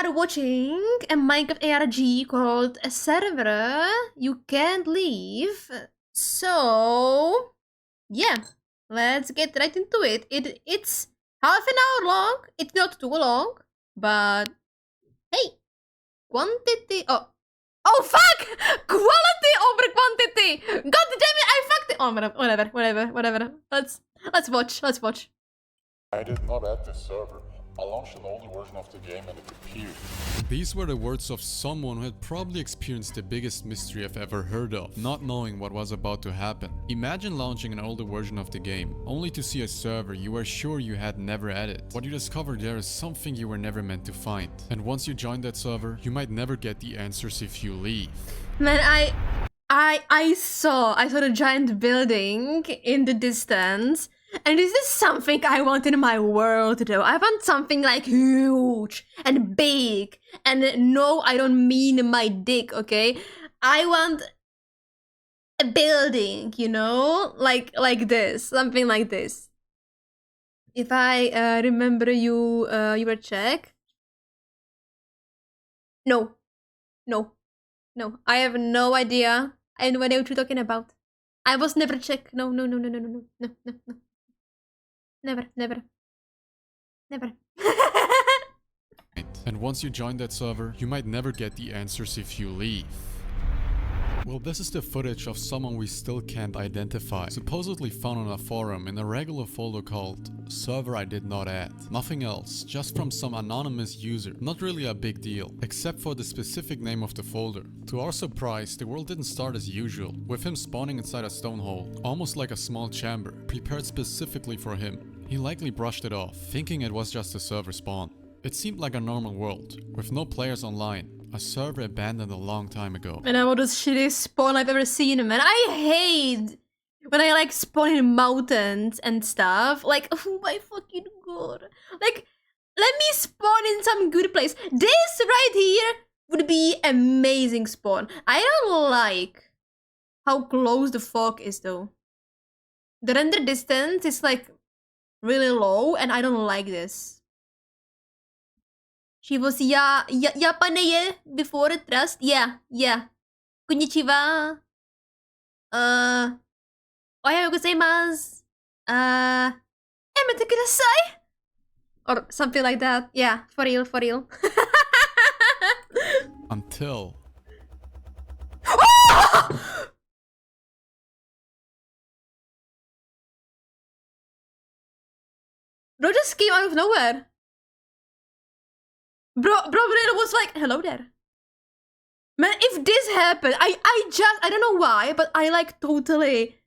are watching a Minecraft ARG called a server you can't leave. So, yeah, let's get right into it. It's half an hour long. It's not too long, but hey, quantity. Oh fuck! Quality over quantity. God damn it! I fucked it. Oh, whatever. Let's watch. I did not add this server. I launched an older version of the game and it appeared. These were the words of someone who had probably experienced the biggest mystery I've ever heard of, not knowing what was about to happen. Imagine launching an older version of the game, only to see a server you were sure you had never added. What you discover there is something you were never meant to find. And once you join that server, you might never get the answers if you leave. Man, I saw the giant building in the distance. And this is something I want in my world though. I want something like huge and big. And no, I don't mean my dick, okay? I want a building, you know? Like this, something like this. If I remember you were Czech. No. I have no idea. I have no idea what you're talking about. I was never Czech. No. Never. And once you join that server, you might never get the answers if you leave. Well, this is the footage of someone we still can't identify, supposedly found on a forum in a regular folder called Server I Did Not Add. Nothing else, just from some anonymous user. Not really a big deal, except for the specific name of the folder. To our surprise, the world didn't start as usual, with him spawning inside a stone hole, almost like a small chamber, prepared specifically for him. He likely brushed it off, thinking it was just a server spawn. It seemed like a normal world, with no players online. A server abandoned a long time ago. And that was the shittiest spawn I've ever seen, man. I hate when I like spawn in mountains and stuff. Like, oh my fucking god. Like, let me spawn in some good place. This right here would be amazing spawn. I don't like how close the fog is though. The render distance is like really low and I don't like this. She was Japanese before trust. Yeah. Konnichiwa. Ohayou gozaimasu. Emete kudasai. Or something like that. Yeah, for real. Until... Bro just came out of nowhere. Bro was like, hello there. Man, if this happened, I don't know why, but I like totally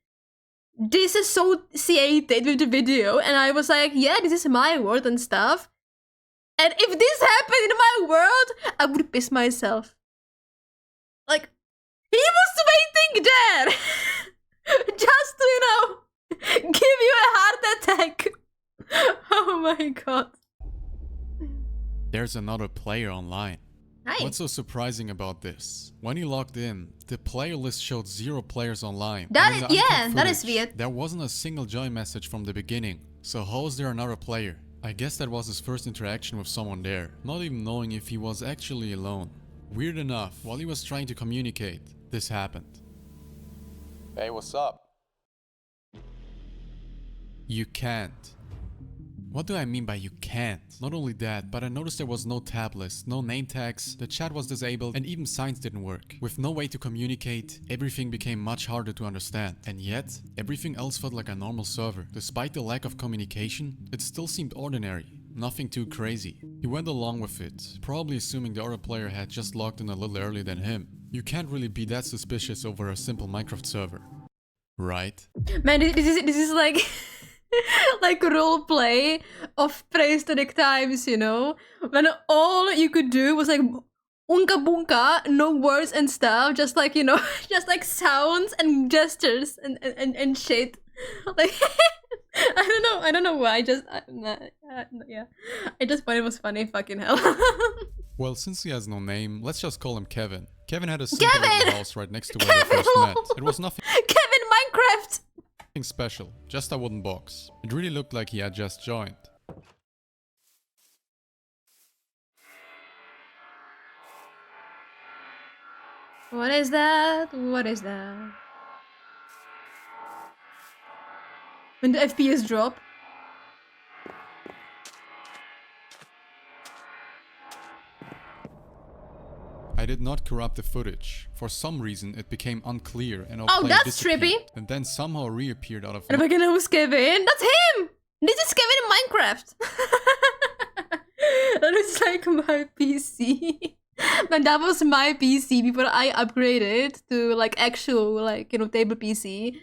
disassociated with the video. And I was like, yeah, this is my world and stuff. And if this happened in my world, I would piss myself. Like, he was waiting there. Just to, you know, give you a heart attack. Oh my god. There's another player online. Hi. What's so surprising about this? When he logged in, the player list showed 0 players online. That And in is, the yeah, uncut that is footage, weird. There wasn't a single join message from the beginning. So how is there another player? I guess that was his first interaction with someone there, not even knowing if he was actually alone. Weird enough, while he was trying to communicate, this happened. Hey, what's up? You can't. What do I mean by you can't? Not only that, but I noticed there was no tab list, no name tags, the chat was disabled, and even signs didn't work. With no way to communicate, everything became much harder to understand. And yet, everything else felt like a normal server. Despite the lack of communication, it still seemed ordinary. Nothing too crazy. He went along with it, probably assuming the other player had just logged in a little earlier than him. You can't really be that suspicious over a simple Minecraft server. Right? Man, this is like like roleplay of prehistoric times, you know? When all you could do was like unka bunka, no words and stuff, just like, you know, just like sounds and gestures and shit. Like I don't know why. I just thought it was funny. Fucking hell. Well, since he has no name, let's just call him Kevin. Kevin had a simple little house right next to where they first met. It was nothing Kevin Minecraft. special, just a wooden box. It really looked like he had just joined. What is that? What is that? When the FPS drop. I did not corrupt the footage. For some reason, it became unclear and our Oh, player that's trippy. disappeared, and then somehow reappeared out of And if I can know who's Kevin, that's him! This is Kevin in Minecraft! That was like my PC. Man, that was my PC before I upgraded to like actual like, you know, table PC.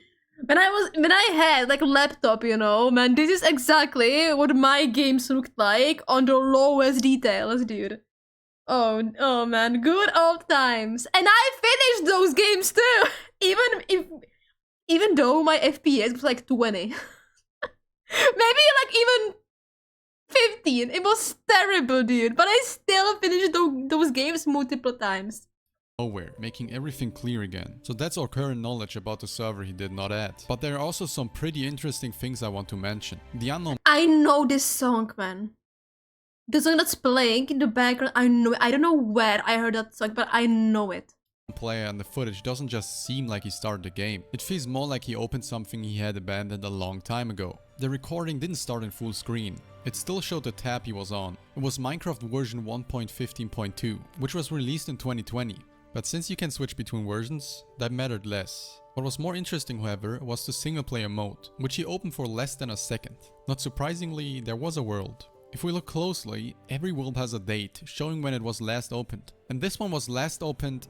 When I had like a laptop, you know, man, this is exactly what my games looked like on the lowest details, dude. Oh man, good old times. And I finished those games too. Even though my FPS was like 20. Maybe like even 15. It was terrible, dude. But I still finished those games multiple times. nowhere, making everything clear again. So that's our current knowledge about the server he did not add. But there are also some pretty interesting things I want to mention. The unknown I know this song, man. The song that's playing in the background, I know it. I don't know where I heard that song, but I know it. player and the footage doesn't just seem like he started the game. It feels more like he opened something he had abandoned a long time ago. The recording didn't start in full screen. It still showed the tab he was on. It was Minecraft version 1.15.2, which was released in 2020. But since you can switch between versions, that mattered less. What was more interesting, however, was the single player mode, which he opened for less than a second. Not surprisingly, there was a world. If we look closely, every world has a date showing when it was last opened. And this one was last opened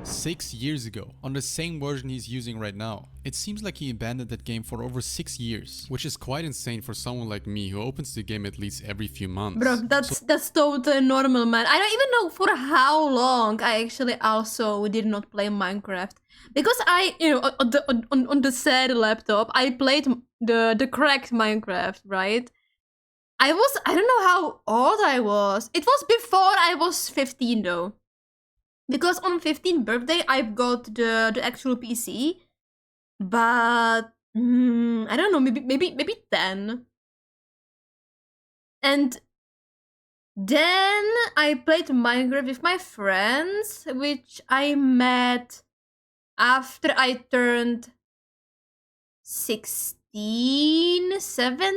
6 years ago, on the same version he's using right now. It seems like he abandoned that game for over 6 years, which is quite insane for someone like me who opens the game at least every few months. Bro, that's totally normal, man. I don't even know for how long I actually also did not play Minecraft. Because I, you know, on the said laptop, I played the cracked Minecraft, right? I don't know how old I was. It was before I was 15 though. Because on 15th birthday, I've got the actual PC. But, I don't know, maybe 10. And then I played Minecraft with my friends, which I met after I turned 16, 17,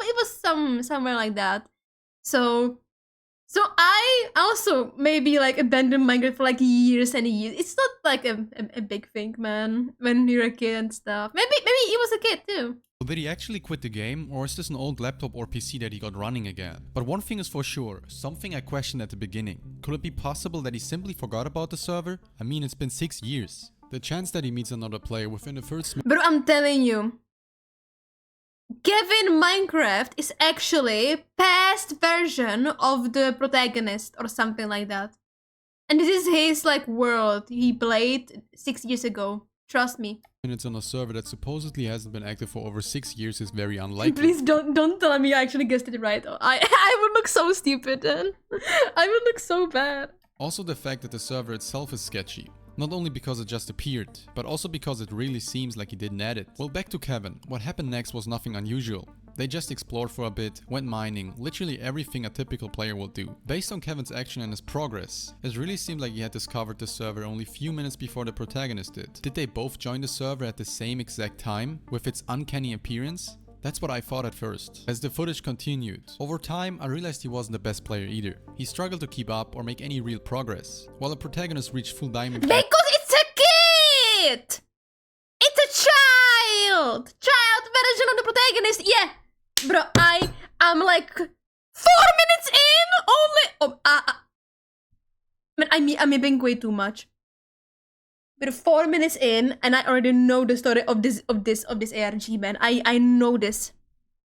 it was somewhere like that. So I also maybe like abandoned Minecraft for like years and years. It's not like a big thing, man, when you're a kid and stuff. Maybe he was a kid too. Did he actually quit the game, or is this an old laptop or PC that he got running again? But one thing is for sure, something I questioned at the beginning. Could it be possible that he simply forgot about the server? I mean, it's been 6 years. The chance that he meets another player within the first But I'm telling you, Kevin Minecraft is actually past version of the protagonist or something like that. And this is his like world he played 6 years ago. Trust me. minutes on a server that supposedly hasn't been active for over 6 years is very unlikely. Please don't tell me I actually guessed it right. I would look so stupid then. I would look so bad. Also the fact that the server itself is sketchy. Not only because it just appeared, but also because it really seems like he didn't add it. Well, back to Kevin. What happened next was nothing unusual. They just explored for a bit, went mining, literally everything a typical player will do. Based on Kevin's action and his progress, it really seemed like he had discovered the server only a few minutes before the protagonist did. Did they both join the server at the same exact time, with its uncanny appearance? That's what I thought at first. As the footage continued, over time I realized he wasn't the best player either. He struggled to keep up or make any real progress, while the protagonist reached full diamond. Because it's a kid! It's a child! Child version of the protagonist, yeah! Bro, I'm like 4 minutes in only. Man, I'm being way too much. But 4 minutes in, and I already know the story of this ARG, man. I know this.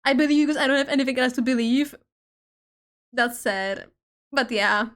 I believe because I don't have anything else to believe. That's sad, but yeah,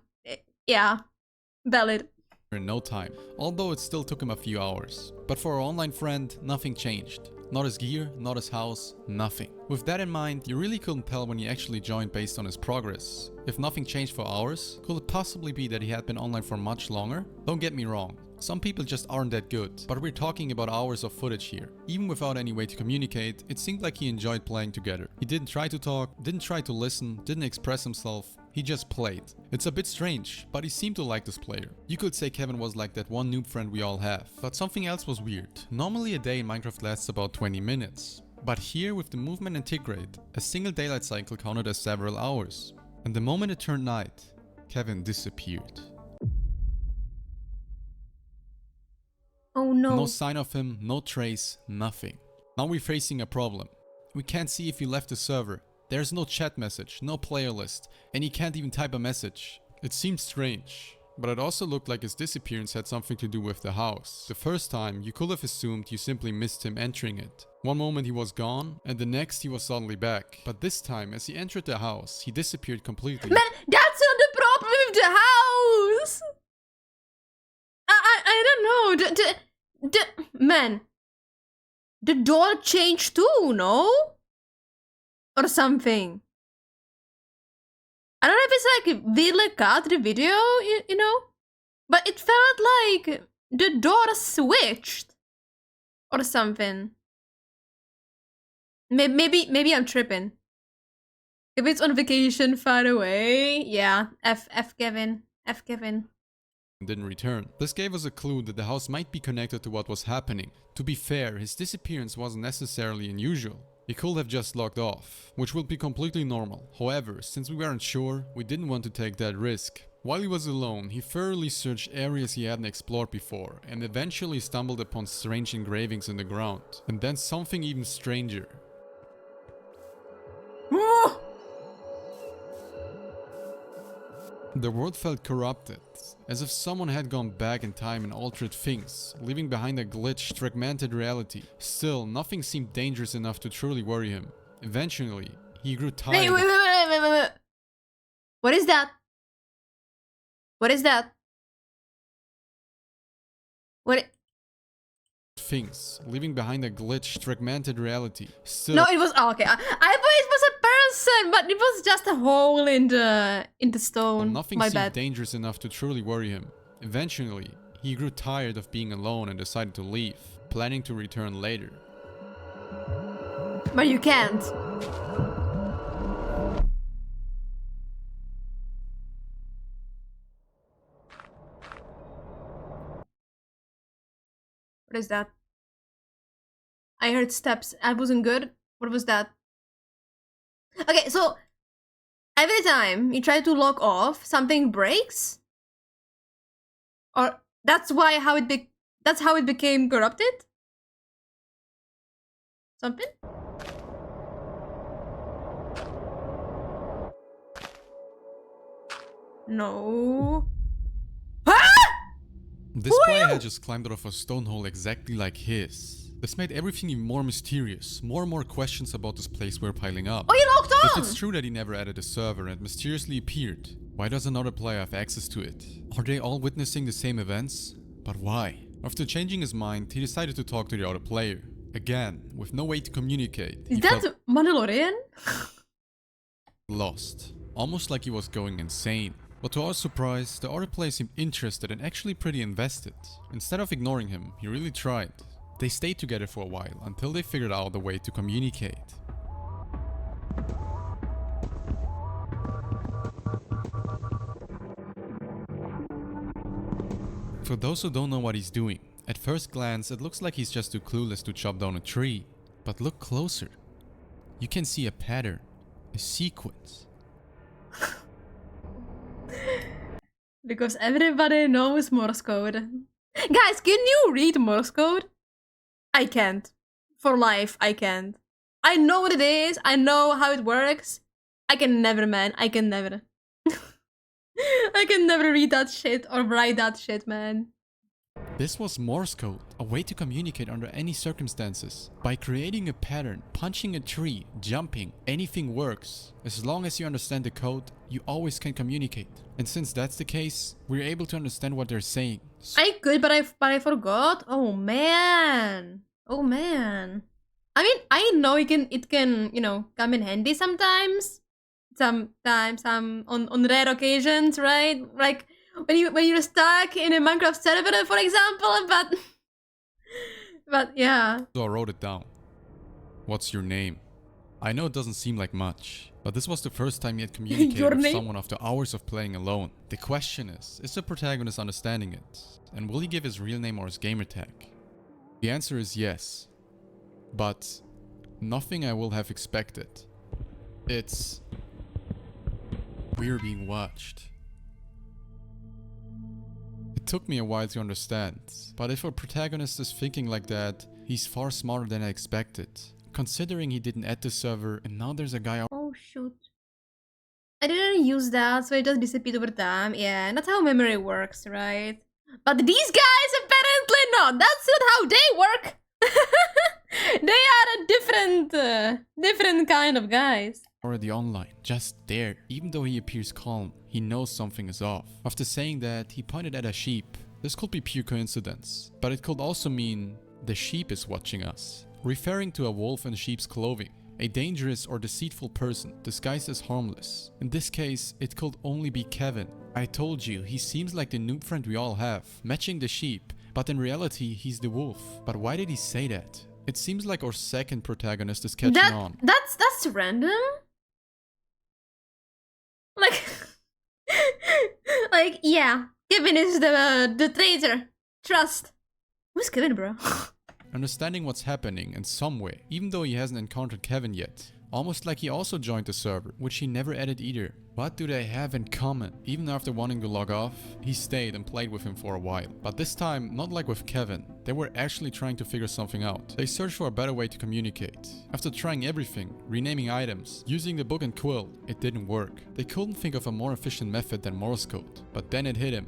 valid. In no time, although it still took him a few hours. But for our online friend, nothing changed. Not his gear, not his house, nothing. With that in mind, you really couldn't tell when he actually joined based on his progress. If nothing changed for hours, could it possibly be that he had been online for much longer? Don't get me wrong, Some people just aren't that good, but we're talking about hours of footage here. Even without any way to communicate, it seemed like he enjoyed playing together. He didn't try to talk, didn't try to listen, didn't express himself. He just played. It's a bit strange, but he seemed to like this player. You could say Kevin was like that one noob friend we all have. But something else was weird. Normally a day in Minecraft lasts about 20 minutes. But here, with the movement and tick rate, a single daylight cycle counted as several hours. And the moment it turned night, Kevin disappeared. Oh no. No sign of him, no trace, nothing. Now we're facing a problem. We can't see if he left the server. There's no chat message, no player list, and he can't even type a message. It seemed strange, but it also looked like his disappearance had something to do with the house. The first time, you could have assumed you simply missed him entering it. One moment he was gone, and the next he was suddenly back. But this time, as he entered the house, he disappeared completely. Man, that's not the problem with the house! I don't know. Man, the door changed too, no? Or something. I don't know if it's like weirdly cut the video, you know? But it felt like the door switched. Or something. Maybe I'm tripping. If it's on vacation far away, yeah. F Kevin. F Kevin. Didn't return. This gave us a clue that the house might be connected to what was happening. To be fair, his disappearance wasn't necessarily unusual. He could have just logged off, which would be completely normal. However, since we weren't sure, we didn't want to take that risk. While he was alone, he thoroughly searched areas he hadn't explored before and eventually stumbled upon strange engravings in the ground. And then something even stranger. The world felt corrupted, as if someone had gone back in time and altered things, leaving behind a glitched, fragmented reality. Still, nothing seemed dangerous enough to truly worry him. Eventually, he grew tired. Wait. What is that? What is that? What? Things, leaving behind a glitched, fragmented reality. Still, No, it was okay. I thought it was a person, but it was just a hole in the stone. nothing My seemed bad. dangerous enough to truly worry him. Eventually, he grew tired of being alone and decided to leave, planning to return later. But you can't. What is that? I heard steps. I wasn't good. What was that? Okay, so every time you try to log off, something breaks? Or that's how it became corrupted? Something? No. This player had just climbed out of a stone hole exactly like his. This made everything even more mysterious. More and more questions about this place were piling up. Oh, you logged If on! it's true that he never added a server and mysteriously appeared, why does another player have access to it? Are they all witnessing the same events? But why? After changing his mind, he decided to talk to the other player. Again, with no way to communicate, Is he that felt Mandalorian? lost. Almost like he was going insane. But to our surprise, the other player seemed interested and actually pretty invested. Instead of ignoring him, he really tried. They stayed together for a while until they figured out a way to communicate. For those who don't know what he's doing, at first glance it looks like he's just too clueless to chop down a tree. But look closer. You can see a pattern, a sequence. Because everybody knows Morse code. Guys, can you read Morse code? I can't. For life, I can't. I know what it is. I know how it works. I can never, man. I can never. I can never read that shit or write that shit, man. This was Morse code, a way to communicate under any circumstances. By creating a pattern, punching a tree, jumping, anything works. As long as you understand the code, you always can communicate. And since that's the case, we're able to understand what they're saying. I could, but I forgot. Oh man. Oh man. I mean, I know it can, you know, come in handy sometimes. Sometimes on rare occasions, right? Like when you're stuck in a Minecraft server, for example, but yeah. So I wrote it down. What's your name? I know it doesn't seem like much, but this was the first time he had communicated Your with name? someone after hours of playing alone. The question is the protagonist understanding it? And will he give his real name or his gamer tag? The answer is yes. But nothing I will have expected. It's... we're being watched. It took me a while to understand, but if a protagonist is thinking like that, he's far smarter than I expected. Considering he didn't add the server and now there's a guy out. Oh shoot. I didn't use that, so it just disappeared over time. Yeah, that's how memory works, right? But these guys apparently not. That's not how they work. They are a different kind of guys. Already online, just there. Even though he appears calm, he knows something is off. After saying that, he pointed at a sheep. This could be pure coincidence, but it could also mean the sheep is watching us, referring to a wolf in sheep's clothing, a dangerous or deceitful person disguised as harmless. In this case, it could only be Kevin. I told you, he seems like the noob friend we all have, matching the sheep, but in reality, he's the wolf. But why did he say that? It seems like our second protagonist is catching on. That's random. Like, like yeah, Kevin is the traitor. Trust. Who's Kevin, bro? Understanding what's happening in some way, even though he hasn't encountered Kevin yet. Almost like he also joined the server, which he never added either. What do they have in common? Even after wanting to log off, he stayed and played with him for a while. But this time, not like with Kevin. They were actually trying to figure something out. They searched for a better way to communicate. After trying everything, renaming items, using the book and quill, it didn't work. They couldn't think of a more efficient method than Morse code. But then it hit him.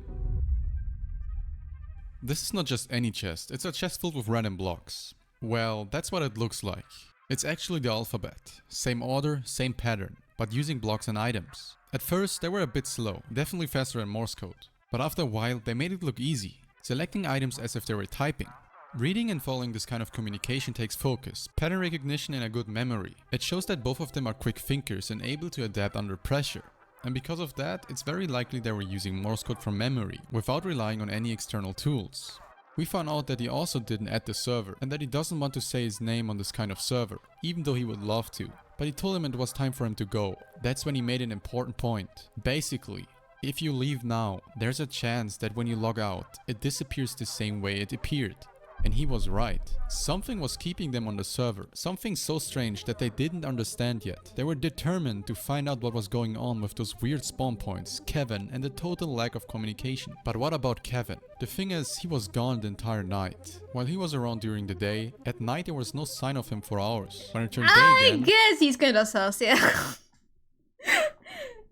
This is not just any chest, it's a chest filled with random blocks. Well, that's what it looks like. It's actually the alphabet. Same order, same pattern, but using blocks and items. At first, they were a bit slow, definitely faster than Morse code. But after a while, they made it look easy, selecting items as if they were typing. Reading and following this kind of communication takes focus, pattern recognition and a good memory. It shows that both of them are quick thinkers and able to adapt under pressure. And because of that, it's very likely they were using Morse code from memory, without relying on any external tools. We found out that he also didn't add the server, and that he doesn't want to say his name on this kind of server, even though he would love to. But he told him it was time for him to go. That's when he made an important point. Basically, if you leave now, there's a chance that when you log out, it disappears the same way it appeared. And he was right. Something was keeping them on the server. Something so strange that they didn't understand yet. They were determined to find out what was going on with those weird spawn points, Kevin, and the total lack of communication. But what about Kevin? The thing is, he was gone the entire night. While he was around during the day, at night there was no sign of him for hours. When it turned day I guess he's kind of sus, yeah.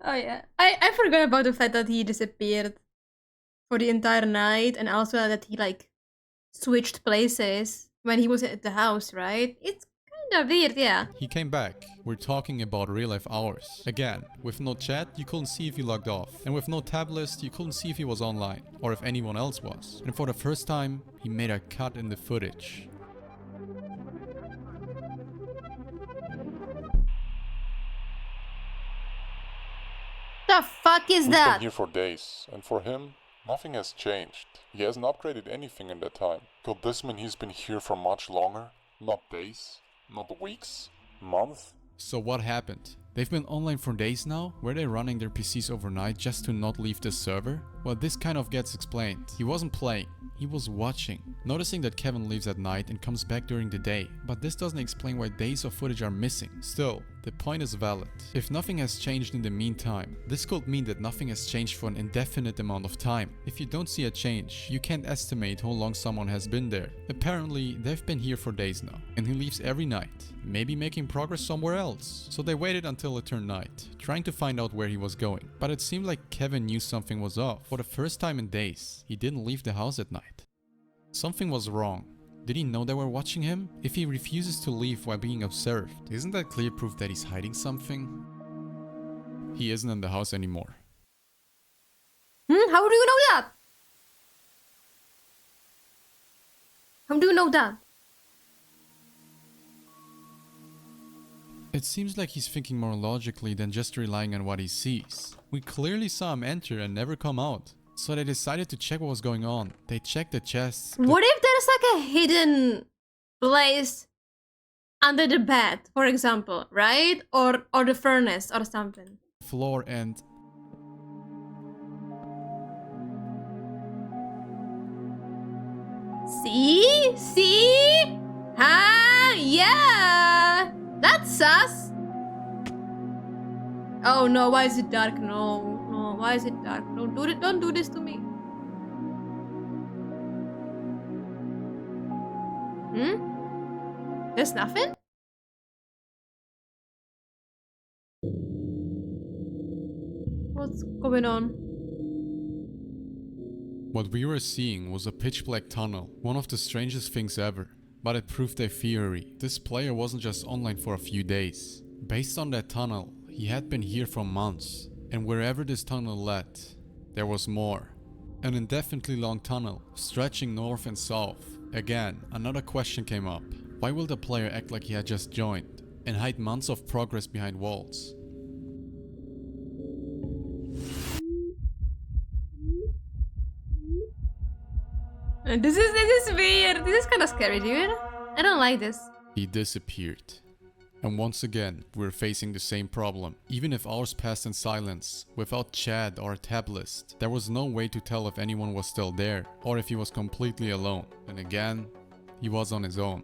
Oh yeah. I forgot about the fact that he disappeared for the entire night, and also that he like switched places when he was at the house, right? It's kind of weird, yeah. He came back. We're talking about real life hours. Again, with no chat, you couldn't see if he logged off. And with no tab list, you couldn't see if he was online, or if anyone else was. And for the first time, he made a cut in the footage. The fuck is We've that? been here for days, and for him, nothing has changed. He hasn't upgraded anything in that time. Could this mean he's been here for much longer? Not days? Not weeks? Months? So what happened? They've been online for days now? Were they running their PCs overnight just to not leave the server? Well, this kind of gets explained. He wasn't playing, he was watching. Noticing that Kevin leaves at night and comes back during the day. But this doesn't explain why days of footage are missing. Still, the point is valid. If nothing has changed in the meantime, this could mean that nothing has changed for an indefinite amount of time. If you don't see a change, you can't estimate how long someone has been there. Apparently, they've been here for days now, and he leaves every night, maybe making progress somewhere else. So they waited until it turned night, trying to find out where he was going. But it seemed like Kevin knew something was off. For the first time in days, he didn't leave the house at night. Something was wrong. Did he know they were watching him? If he refuses to leave while being observed, isn't that clear proof that he's hiding something? He isn't in the house anymore. How do you know that? How do you know that? It seems like he's thinking more logically than just relying on what he sees. We clearly saw him enter and never come out. So they decided to check what was going on. They checked the chests. What if there's like a hidden place under the bed, for example, right? Or the furnace or something. Floor and... See? See? Ah, yeah! That's sus! Oh no, why is it dark? No, no, why is it dark? Don't do this to me. Hmm? There's nothing? What's going on? What we were seeing was a pitch black tunnel, one of the strangest things ever. But it proved their theory. This player wasn't just online for a few days. Based on that tunnel, he had been here for months. And wherever this tunnel led, there was more. An indefinitely long tunnel, stretching north and south. Again, another question came up. Why will the player act like he had just joined and hide months of progress behind walls? This is weird. This is kind of scary, dude. I don't like this. He disappeared. And once again, we're facing the same problem. Even if hours passed in silence, without chat or a tab list, there was no way to tell if anyone was still there or if he was completely alone. And again, he was on his own.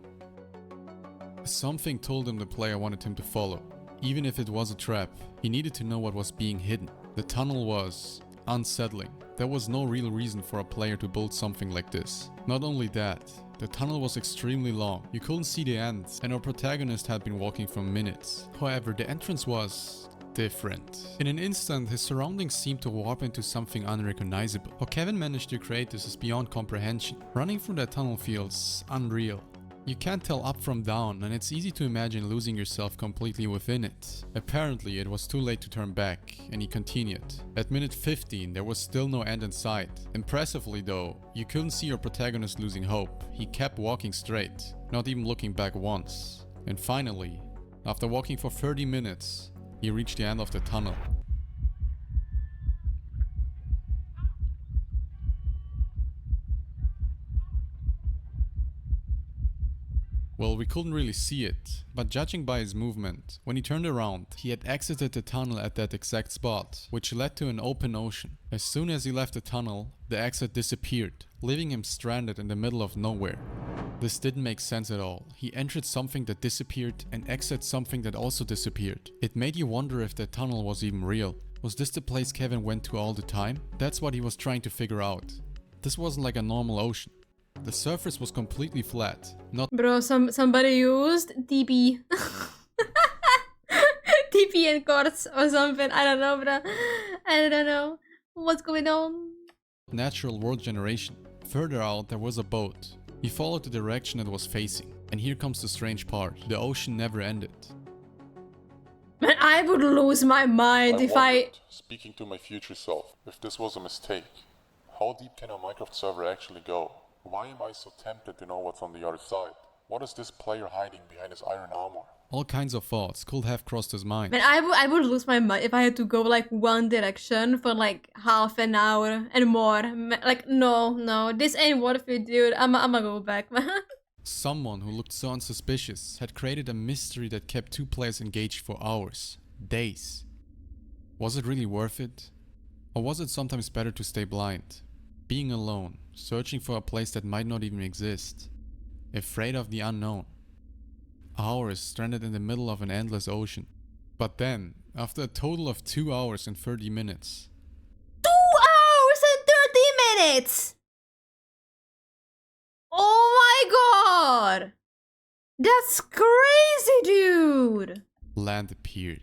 Something told him the player wanted him to follow. Even if it was a trap, he needed to know what was being hidden. The tunnel was unsettling. There was no real reason for a player to build something like this. Not only that, the tunnel was extremely long. You couldn't see the end, and our protagonist had been walking for minutes. However, the entrance was different. In an instant, his surroundings seemed to warp into something unrecognizable. How Kevin managed to create this is beyond comprehension. Running through that tunnel feels unreal. You can't tell up from down, and it's easy to imagine losing yourself completely within it. Apparently, it was too late to turn back, and he continued. At minute 15, there was still no end in sight. Impressively though, you couldn't see your protagonist losing hope. He kept walking straight, not even looking back once. And finally, after walking for 30 minutes, he reached the end of the tunnel. Well, we couldn't really see it, but judging by his movement, when he turned around, he had exited the tunnel at that exact spot, which led to an open ocean. As soon as he left the tunnel, the exit disappeared, leaving him stranded in the middle of nowhere. This didn't make sense at all. He entered something that disappeared and exited something that also disappeared. It made you wonder if that tunnel was even real. Was this the place Kevin went to all the time? That's what he was trying to figure out. This wasn't like a normal ocean. The surface was completely flat, not— Bro, somebody used TP. TP and quartz or something. I don't know, bro. I don't know. What's going on? natural world generation. Further out, there was a boat. He followed the direction it was facing. And here comes the strange part. The ocean never ended. Man, I would lose my mind if I... wondered, speaking to my future self, if this was a mistake. How deep can a Minecraft server actually go? Why am I so tempted to know what's on the other side? What is this player hiding behind his iron armor? All kinds of thoughts could have crossed his mind. Man, I would lose my mind if I had to go like one direction for like half an hour and more. Like, no, this ain't worth it, dude. I'ma go back, man. Someone who looked so unsuspicious had created a mystery that kept two players engaged for hours, days. Was it really worth it? Or was it sometimes better to stay blind? Being alone, searching for a place that might not even exist. Afraid of the unknown. Hours stranded in the middle of an endless ocean. But then, after a total of 2 hours and 30 minutes... 2 hours and 30 minutes! Oh my god! That's crazy, dude! land appeared.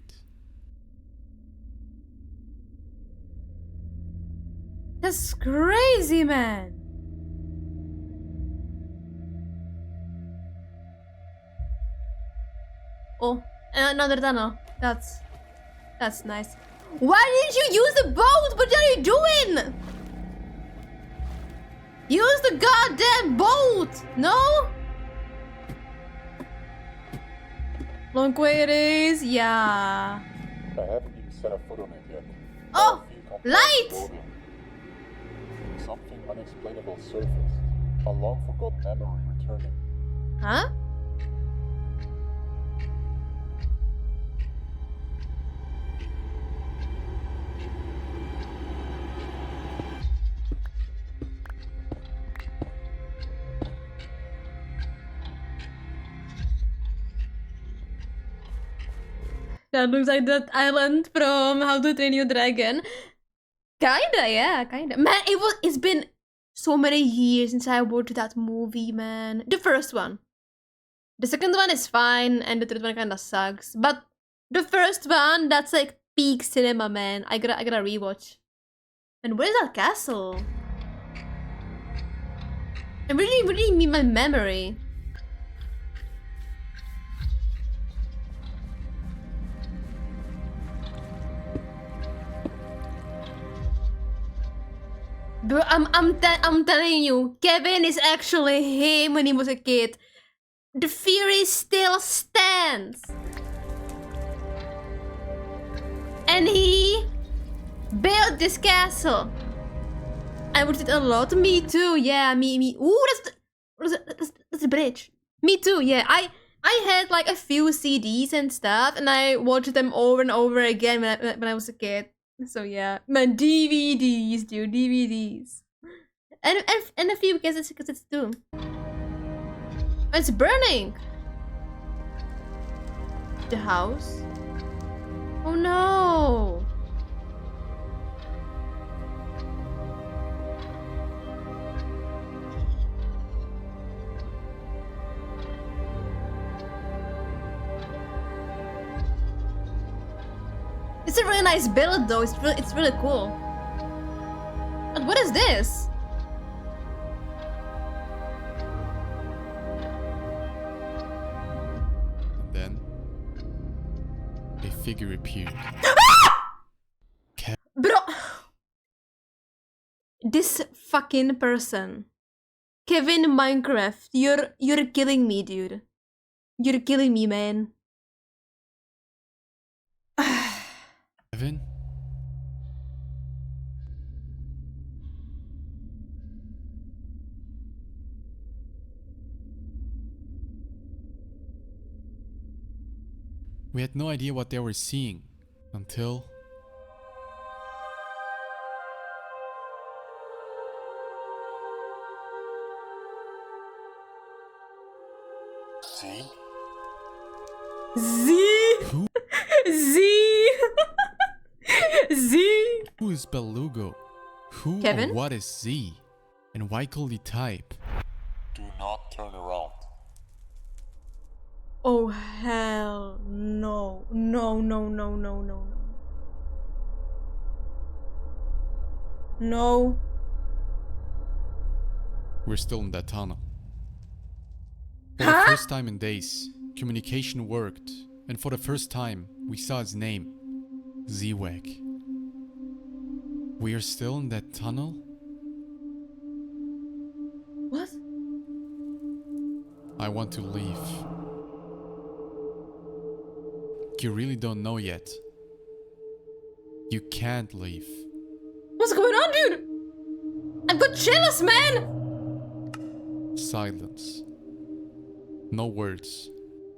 That's crazy, man! Oh, another tunnel. That's nice. Why didn't you use the boat? What are you doing? Use the goddamn boat! No? Long queries, yeah. I haven't even set a foot on it yet. Oh, I feel light! comfortable. Something unexplainable surfaced. A long forgotten memory returning. Huh? That looks like that island from How to Train Your Dragon. Kinda, yeah, kinda. Man, it's been so many years since I watched that movie, man. The first one. The second one is fine, and the third one kinda sucks. But the first one, that's like peak cinema, man. I gotta rewatch. And where's that castle? I really need my memory. Bro, I'm telling you, Kevin is actually him when he was a kid. The theory still stands. And he built this castle. I watched it a lot. Me too. Yeah, me. Ooh, that's the bridge. Me too. Yeah, I had like a few CDs and stuff, and I watched them over and over again when I was a kid. So yeah, man, DVDs, dude, DVDs, and a few cassettes too. It's burning. The house. Oh no. It's a really nice build though, it's really cool. But what is this? And then a figure appeared. Bro! This fucking person. Kevin Minecraft, you're killing me, dude. You're killing me, man. Kevin? We had no idea what they were seeing until See? Z! Who? Z! Z! Who is Belugo? Who Kevin? or what is Z? And why could he type? Do not turn around. Oh hell no. No, no, no, no, no, no. No. We're still in that tunnel. For Huh? the first time in days, communication worked, and for the first time, we saw his name, Z-Wag. We are still in that tunnel? What? I want to leave. You really don't know yet. You can't leave. What's going on, dude? I've got chills, man! Silence. No words.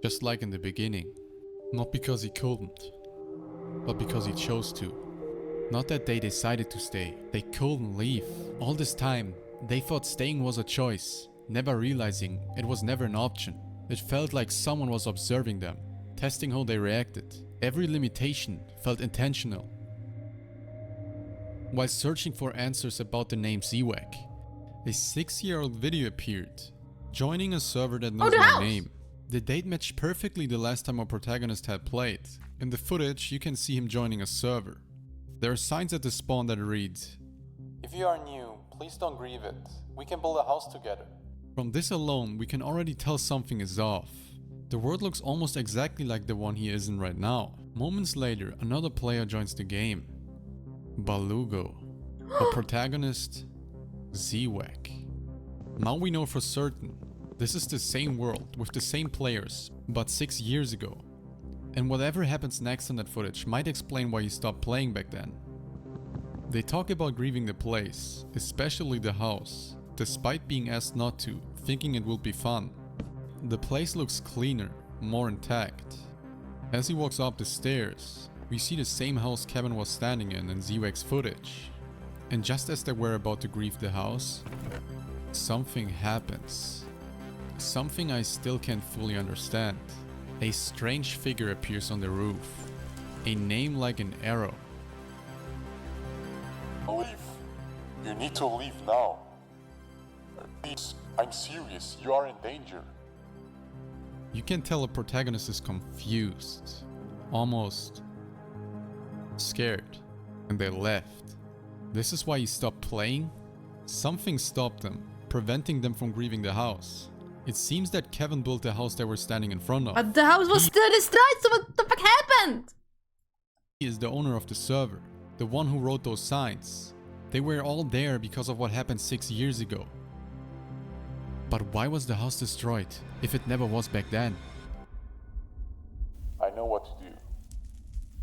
Just like in the beginning. Not because he couldn't, but because he chose to. Not that they decided to stay. They couldn't leave. All this time, they thought staying was a choice, never realizing it was never an option. It felt like someone was observing them, testing how they reacted. Every limitation felt intentional. While searching for answers about the name Z-Wag, a 6-year-old video appeared, joining a server that knows the my house! name. The date matched perfectly the last time our protagonist had played. In the footage, you can see him joining a server. There are signs at the spawn that read, If you are new, please don't grieve it. We can build a house together. From this alone, we can already tell something is off. The world looks almost exactly like the one he is in right now. Moments later, another player joins the game. Belugo. Our protagonist, Z-Wag. Now we know for certain, this is the same world with the same players, but 6 years ago. And whatever happens next in that footage might explain why you stopped playing back then. They talk about grieving the place, especially the house, despite being asked not to, thinking it will be fun. The place looks cleaner, more intact. As he walks up the stairs, we see the same house Kevin was standing in Zweg's footage. And just as they were about to grieve the house, something happens. Something I still can't fully understand. A strange figure appears on the roof. A name like an arrow. Leave. You need to leave now. Please, I'm serious. You are in danger. You can tell the protagonist is confused, almost scared, and they left. This is why he stopped playing? Something stopped them, preventing them from grieving the house. It seems that Kevin built the house they were standing in front of. But the house was still destroyed, so what the fuck happened? He is the owner of the server, the one who wrote those signs. They were all there because of what happened 6 years ago. But why was the house destroyed, if it never was back then? I know what to do.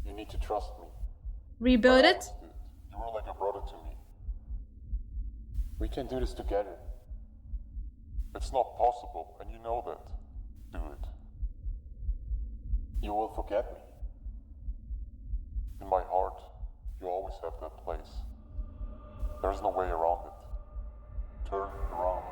You need to trust me. Rebuild I it? understood. You were like a brother to me. We can do this together. It's not possible, and you know that. Do it. You will forget me. In my heart, you always have that place. There's no way around it. Turn around.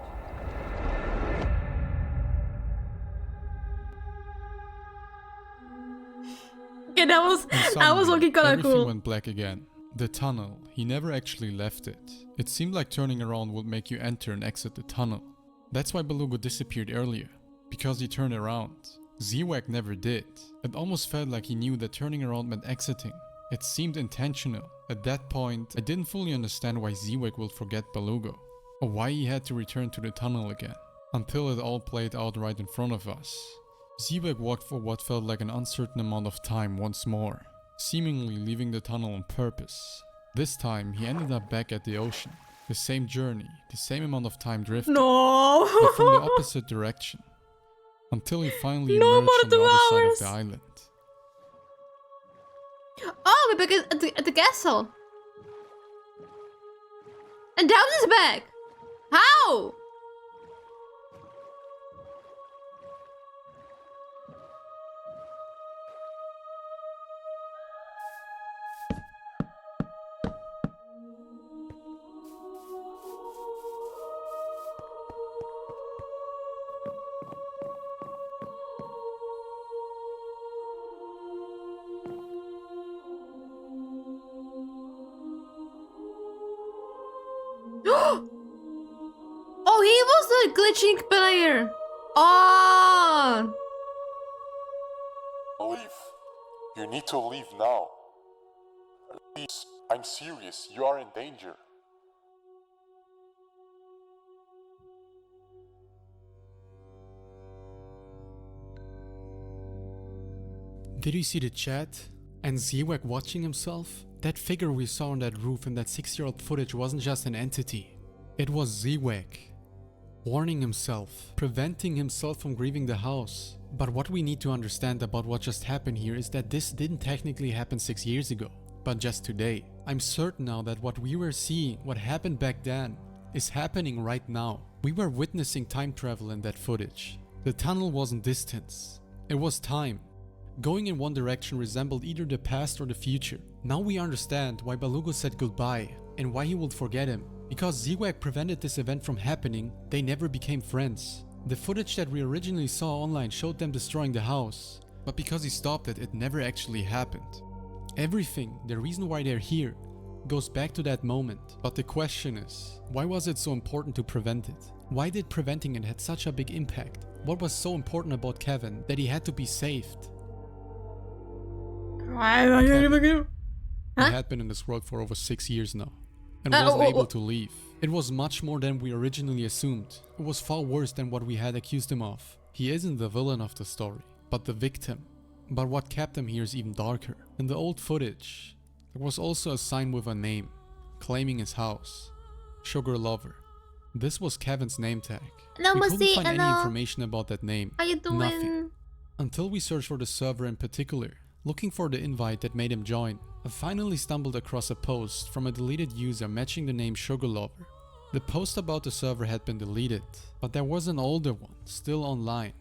Okay, that was Suddenly, looking kinda everything cool. went black again. The tunnel, he never actually left it. It seemed like turning around would make you enter and exit the tunnel. That's why Beluga disappeared earlier, because he turned around. Zweg never did. It almost felt like he knew that turning around meant exiting. It seemed intentional. At that point, I didn't fully understand why Zweg would forget Beluga, or why he had to return to the tunnel again, until it all played out right in front of us. Zweg walked for what felt like an uncertain amount of time once more, seemingly leaving the tunnel on purpose. This time, he ended up back at the ocean. The same journey, the same amount of time drifting, No! but from the opposite direction, until he finally No emerged more on the 2 other side hours. of the island. Oh, we're back at the castle. And Down is back. How? Oh, he was the glitching player. Oh. Leave. You need to leave now. Please, I'm serious. You are in danger. Did you see the chat? And Zweg watching himself? That figure we saw on that roof in that 6-year-old footage wasn't just an entity. It was Zweg. Warning himself, preventing himself from grieving the house. But what we need to understand about what just happened here is that this didn't technically happen 6 years ago, but just today. I'm certain now that what we were seeing, what happened back then, is happening right now. We were witnessing time travel in that footage. The tunnel wasn't distance, it was time. Going in one direction resembled either the past or the future. Now we understand why Beluga said goodbye and why he would forget him. Because Zweg prevented this event from happening, they never became friends. The footage that we originally saw online showed them destroying the house, but because he stopped it, it never actually happened. Everything, the reason why they're here, goes back to that moment. But the question is, why was it so important to prevent it? Why did preventing it had such a big impact? What was so important about Kevin that he had to be saved? Kevin. He had been in this world for over 6 years now, and wasn't able to leave. It was much more than we originally assumed. It was far worse than what we had accused him of. He isn't the villain of the story, but the victim. But what kept him here is even darker. In the old footage, there was also a sign with a name, claiming his house. Sugar Lover. This was Kevin's name tag. Hello, We couldn't Musi. find any Hello. information about that name. How you doing? Nothing. Until we searched for the server in particular, looking for the invite that made him join. I finally stumbled across a post from a deleted user matching the name Sugarlover. The post about the server had been deleted, but there was an older one still online.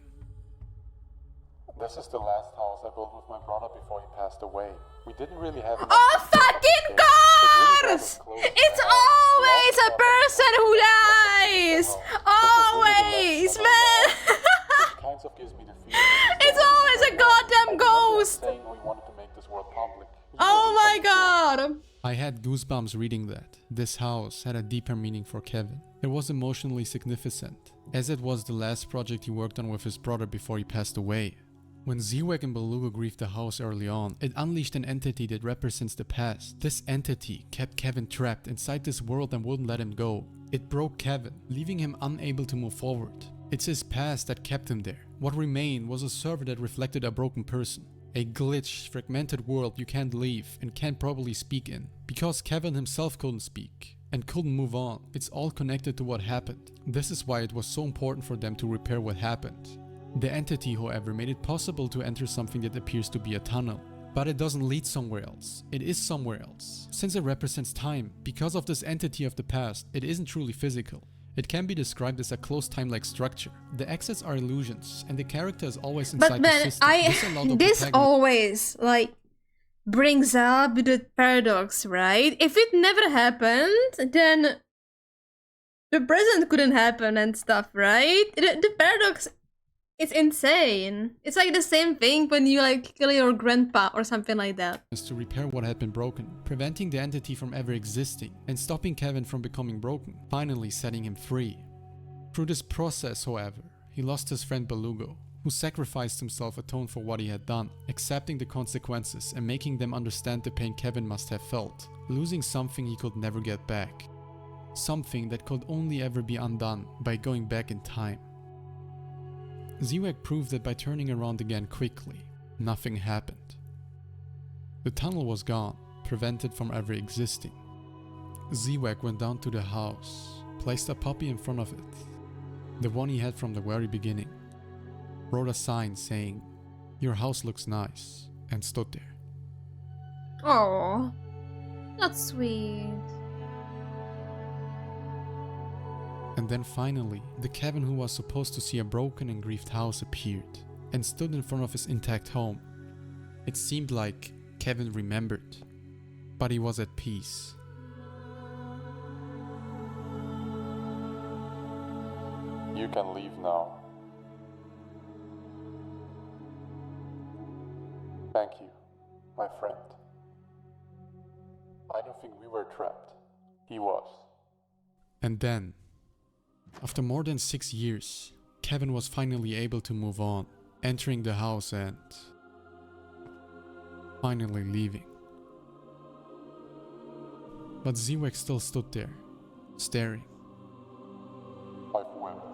This is the last house I built with my brother before he passed away. We didn't really have enough Oh space to fucking build it, course! but really rather close to It's the house. always a person who lies! Always, man! Which kind of gives me the feeling that It's always a goddamn ghost! saying we wanted to make this world public. Oh my god! I had goosebumps reading that. This house had a deeper meaning for Kevin. It was emotionally significant, as it was the last project he worked on with his brother before he passed away. When Zwag and Beluga grieved the house early on, it unleashed an entity that represents the past. This entity kept Kevin trapped inside this world and wouldn't let him go. It broke Kevin, leaving him unable to move forward. It's his past that kept him there. What remained was a server that reflected a broken person. A glitched, fragmented world you can't leave and can't properly speak in. Because Kevin himself couldn't speak and couldn't move on. It's all connected to what happened. This is why it was so important for them to repair what happened. The entity, however, made it possible to enter something that appears to be a tunnel. But it doesn't lead somewhere else. It is somewhere else. Since it represents time, because of this entity of the past, it isn't truly physical. It can be described as a closed time-like structure. The exits are illusions, and the character is always inside But the man, system. this always, like, brings up the paradox, right? If it never happened, then the present couldn't happen and stuff, right? The paradox, it's insane. It's like the same thing when you like kill your grandpa or something like that. is to repair what had been broken, preventing the entity from ever existing, and stopping Kevin from becoming broken, finally setting him free. Through this process, however, he lost his friend Beluga, who sacrificed himself atone for what he had done, accepting the consequences and making them understand the pain Kevin must have felt, losing something he could never get back. Something that could only ever be undone by going back in time. Zwag proved that by turning around again quickly, nothing happened. The tunnel was gone, prevented from ever existing. Zwag went down to the house, placed a puppy in front of it, the one he had from the very beginning, wrote a sign saying, "Your house looks nice," and stood there. Oh, that's sweet. And then finally, the Kevin who was supposed to see a broken and grieved house appeared and stood in front of his intact home. It seemed like Kevin remembered, but he was at peace. You can leave now. Thank you, my friend. I don't think we were trapped. He was. And then, after more than 6 years, Kevin was finally able to move on, entering the house and finally leaving. But Zwag still stood there, staring. I've wept.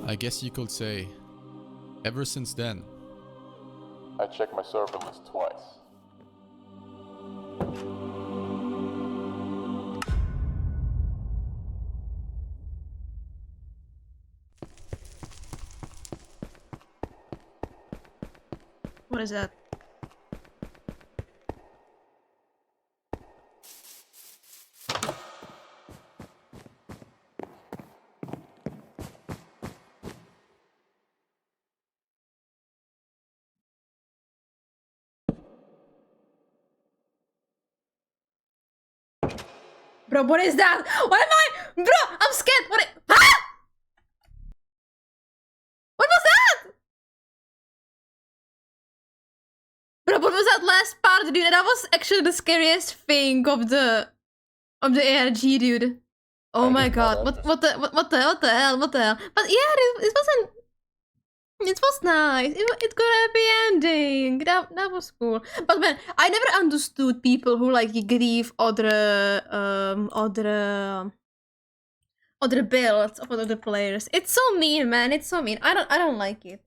I guess you could say, ever since then. I checked my server list twice. What is that? Bro, what is that? What am I? Bro, I'm scared. Huh? What was that? Bro, what was that last part, dude? That was actually the scariest thing of the ARG, dude. Oh my god. What the hell? But yeah, it wasn't. It was nice. It got a happy ending. That was cool. But man, I never understood people who like grieve other builds of other players. It's so mean, man. It's so mean. I don't like it.